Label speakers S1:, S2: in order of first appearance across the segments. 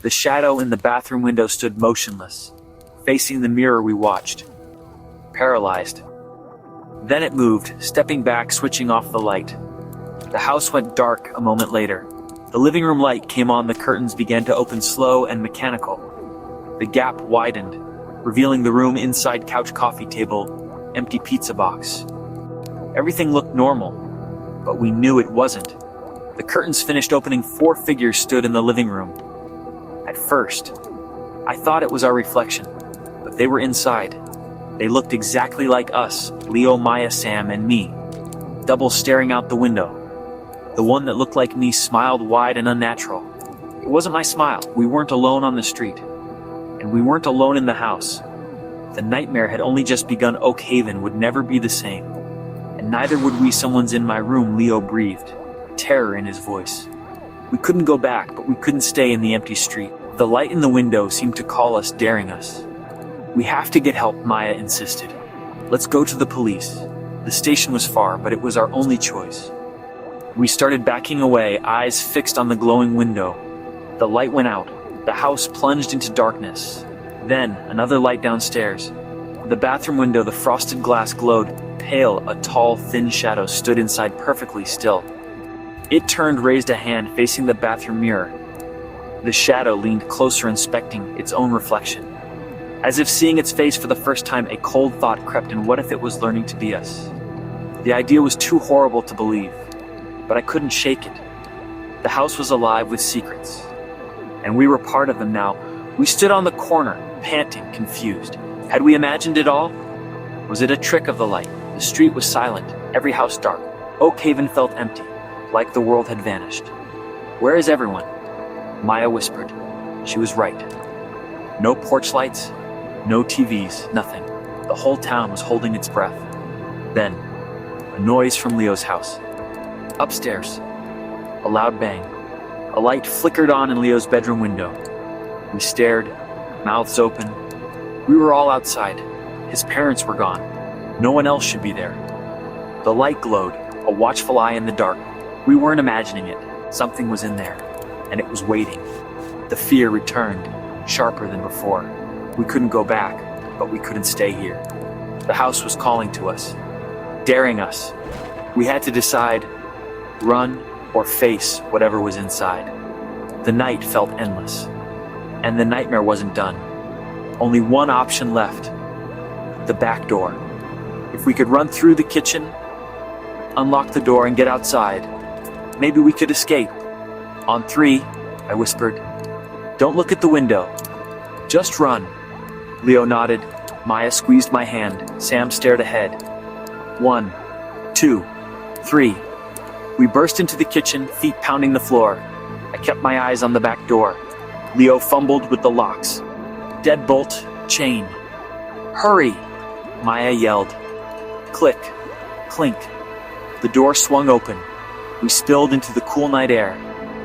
S1: The shadow in the bathroom window stood motionless, facing the mirror we watched, paralyzed. Then it moved, stepping back, switching off the light. The house went dark a moment later. The living room light came on, the curtains began to open slow and mechanical. The gap widened, revealing the room inside: couch, coffee table, empty pizza box. Everything looked normal, but we knew it wasn't. The curtains finished opening. 4 figures stood in the living room. At first, I thought it was our reflection, but they were inside. They looked exactly like us, Leo, Maya, Sam, and me, double staring out the window. The one that looked like me smiled wide and unnatural. It wasn't my smile. We weren't alone on the street, and we weren't alone in the house. The nightmare had only just begun. Oak Haven would never be the same, and neither would we. Someone's in my room, Leo breathed, terror in his voice. We couldn't go back, but we couldn't stay in the empty street. The light in the window seemed to call us, daring us. We have to get help, Maya insisted. Let's go to the police. The station was far, but it was our only choice. We started backing away, eyes fixed on the glowing window. The light went out. The house plunged into darkness. Then, another light downstairs. The bathroom window, the frosted glass glowed pale. A tall, thin shadow stood inside, perfectly still. It turned, raised a hand, facing the bathroom mirror. The shadow leaned closer, inspecting its own reflection. As if seeing its face for the first time, a cold thought crept in. What if it was learning to be us? The idea was too horrible to believe, but I couldn't shake it. The house was alive with secrets, and we were part of them now. We stood on the corner, panting, confused. Had we imagined it all? Was it a trick of the light? The street was silent, every house dark. Oak Haven felt empty, like the world had vanished. Where is everyone? Maya whispered. She was right. No porch lights, no TVs, nothing. The whole town was holding its breath. Then, a noise from Leo's house. Upstairs, a loud bang. A light flickered on in Leo's bedroom window. We stared, mouths open. We were all outside. His parents were gone. No one else should be there. The light glowed, a watchful eye in the dark. We weren't imagining it. Something was in there, and it was waiting. The fear returned, sharper than before. We couldn't go back, but we couldn't stay here. The house was calling to us, daring us. We had to decide, run or face whatever was inside. The night felt endless, and the nightmare wasn't done. Only one option left: the back door. If we could run through the kitchen, unlock the door, and get outside, maybe we could escape. On 3, I whispered. Don't look at the window. Just run. Leo nodded. Maya squeezed my hand. Sam stared ahead. 1, 2, 3. We burst into the kitchen, feet pounding the floor. I kept my eyes on the back door. Leo fumbled with the locks. Deadbolt, chain. Hurry! Maya yelled. Click, clink. The door swung open. We spilled into the cool night air,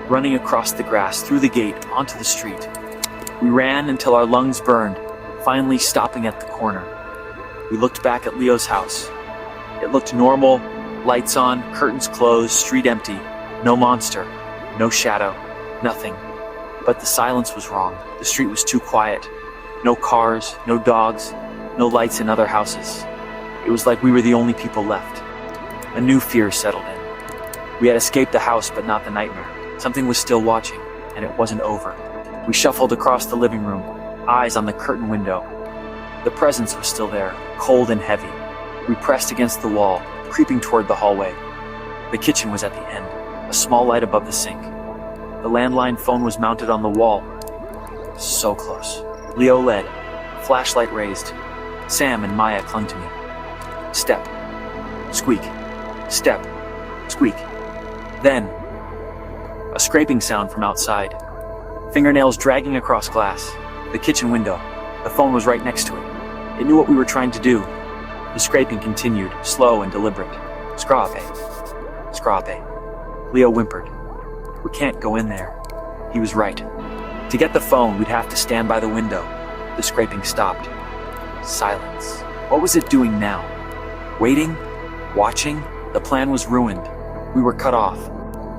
S1: running across the grass, through the gate, onto the street. We ran until our lungs burned, finally stopping at the corner. We looked back at Leo's house. It looked normal, lights on, curtains closed, street empty. No monster, no shadow, nothing. But the silence was wrong. The street was too quiet. No cars, no dogs, no lights in other houses. It was like we were the only people left. A new fear settled in. We had escaped the house, but not the nightmare. Something was still watching, and it wasn't over. We shuffled across the living room, eyes on the curtain window. The presence was still there, cold and heavy. We pressed against the wall, creeping toward the hallway. The kitchen was at the end, a small light above the sink. The landline phone was mounted on the wall. So close. Leo led, flashlight raised. Sam and Maya clung to me. Step. Squeak. Step. Squeak. Then, a scraping sound from outside. Fingernails dragging across glass. The kitchen window. The phone was right next to it. It knew what we were trying to do. The scraping continued, slow and deliberate. Scrape. Scrape. Leo whimpered. We can't go in there. He was right. To get the phone, we'd have to stand by the window. The scraping stopped. Silence. What was it doing now? Waiting? Watching? The plan was ruined. We were cut off,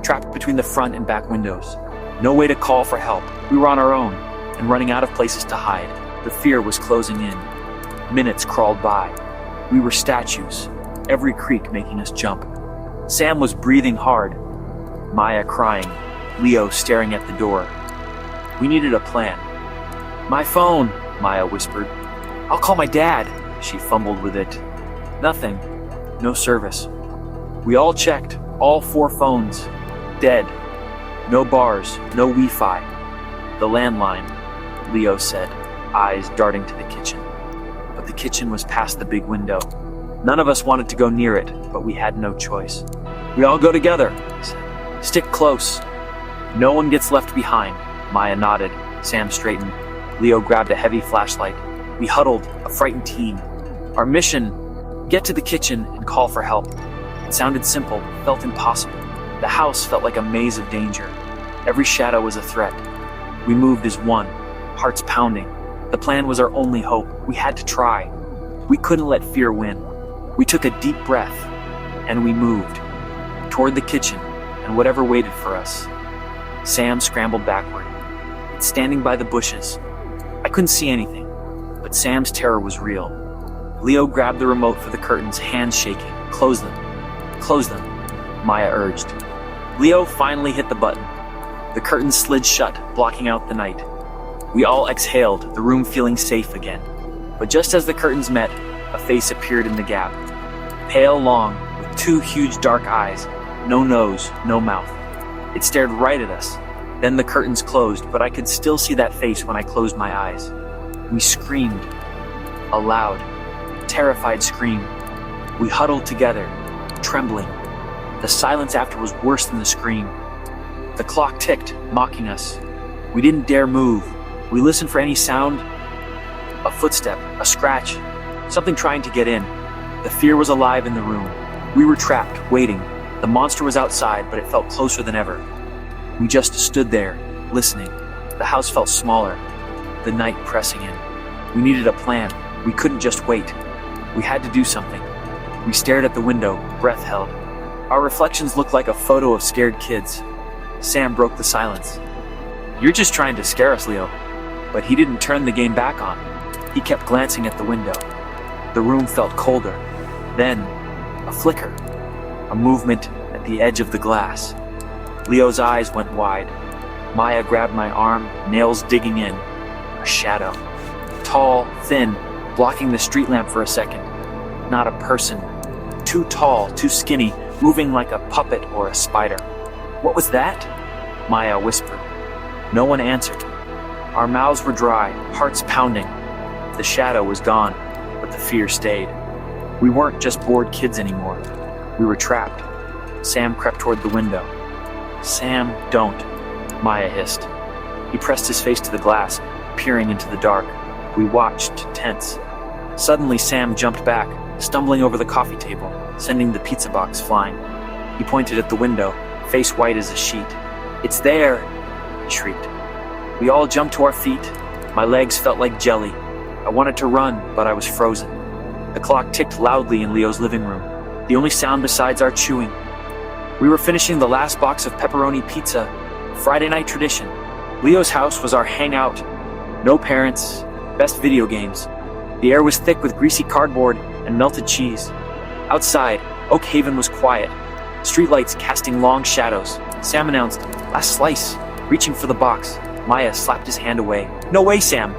S1: trapped between the front and back windows. No way to call for help. We were on our own and running out of places to hide. The fear was closing in. Minutes crawled by. We were statues, every creak making us jump. Sam was breathing hard, Maya crying, Leo staring at the door. We needed a plan. "My phone," Maya whispered. "I'll call my dad." She fumbled with it. Nothing. No service. We all checked, all 4 phones. Dead. No bars, no Wi-Fi. "The landline," Leo said, eyes darting to the kitchen. But the kitchen was past the big window. None of us wanted to go near it, but we had no choice. "We all go together," he said. "Stick close. No one gets left behind." Maya nodded. Sam straightened. Leo grabbed a heavy flashlight. We huddled, a frightened team. Our mission: get to the kitchen and call for help. It sounded simple, felt impossible. The house felt like a maze of danger. Every shadow was a threat. We moved as one, hearts pounding. The plan was our only hope. We had to try. We couldn't let fear win. We took a deep breath, and we moved toward the kitchen and whatever waited for us. Sam scrambled backward, standing by the bushes. I couldn't see anything, but Sam's terror was real. Leo grabbed the remote for the curtains, hands shaking. "Close them. Close them," Maya urged. Leo finally hit the button. The curtains slid shut, blocking out the night. We all exhaled, the room feeling safe again. But just as the curtains met, a face appeared in the gap. Pale, long, with 2 huge dark eyes, no nose, no mouth. It stared right at us. Then the curtains closed, but I could still see that face when I closed my eyes. We screamed. A loud, terrified scream. We huddled together, trembling. The silence after was worse than the scream. The clock ticked, mocking us. We didn't dare move. We listened for any sound. A footstep, a scratch, something trying to get in. The fear was alive in the room. We were trapped, waiting. The monster was outside, but it felt closer than ever. We just stood there, listening. The house felt smaller, the night pressing in. We needed a plan. We couldn't just wait. We had to do something. We stared at the window, breath held. Our reflections looked like a photo of scared kids. Sam broke the silence. "You're just trying to scare us, Leo." But he didn't turn the game back on. He kept glancing at the window. The room felt colder. Then, a flicker. A movement at the edge of the glass. Leo's eyes went wide. Maya grabbed my arm, nails digging in. A shadow. Tall, thin, blocking the street lamp for a second. Not a person. Too tall, too skinny, moving like a puppet or a spider. "What was that?" Maya whispered. No one answered. Our mouths were dry, hearts pounding. The shadow was gone, but the fear stayed. We weren't just bored kids anymore. We were trapped. Sam crept toward the window. "Sam, don't," Maya hissed. He pressed his face to the glass, peering into the dark. We watched, tense. Suddenly Sam jumped back, stumbling over the coffee table, sending the pizza box flying. He pointed at the window, face white as a sheet. "It's there!" he shrieked. We all jumped to our feet. My legs felt like jelly. I wanted to run, but I was frozen. The clock ticked loudly in Leo's living room, the only sound besides our chewing. We were finishing the last box of pepperoni pizza, Friday night tradition. Leo's house was our hangout. No parents, best video games. The air was thick with greasy cardboard and melted cheese. Outside, Oak Haven was quiet, streetlights casting long shadows. Sam announced, "Last slice," reaching for the box. Maya slapped his hand away. "No way, Sam!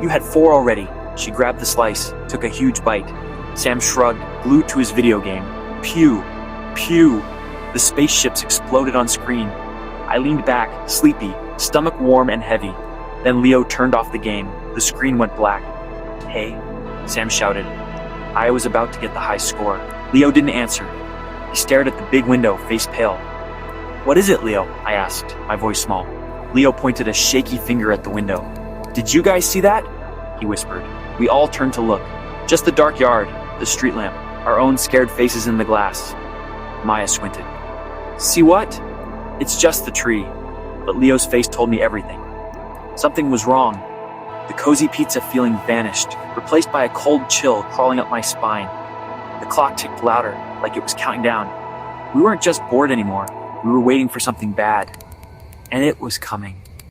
S1: You had 4 already." She grabbed the slice, took a huge bite. Sam shrugged, glued to his video game. Pew! Pew! The spaceships exploded on screen. I leaned back, sleepy, stomach warm and heavy. Then Leo turned off the game. The screen went black. "Hey," Sam shouted. I was about to get the high score. Leo didn't answer. He stared at the big window, face pale. "What is it, Leo?" I asked, my voice small. Leo pointed a shaky finger at the window. "Did you guys see that?" he whispered. We all turned to look. Just the dark yard, the street lamp, our own scared faces in the glass. Maya squinted. "See what?" "It's just the tree." But Leo's face told me everything. Something was wrong. The cozy pizza feeling vanished, replaced by a cold chill crawling up my spine. The clock ticked louder, like it was counting down. We weren't just bored anymore. We were waiting for something bad. And it was coming.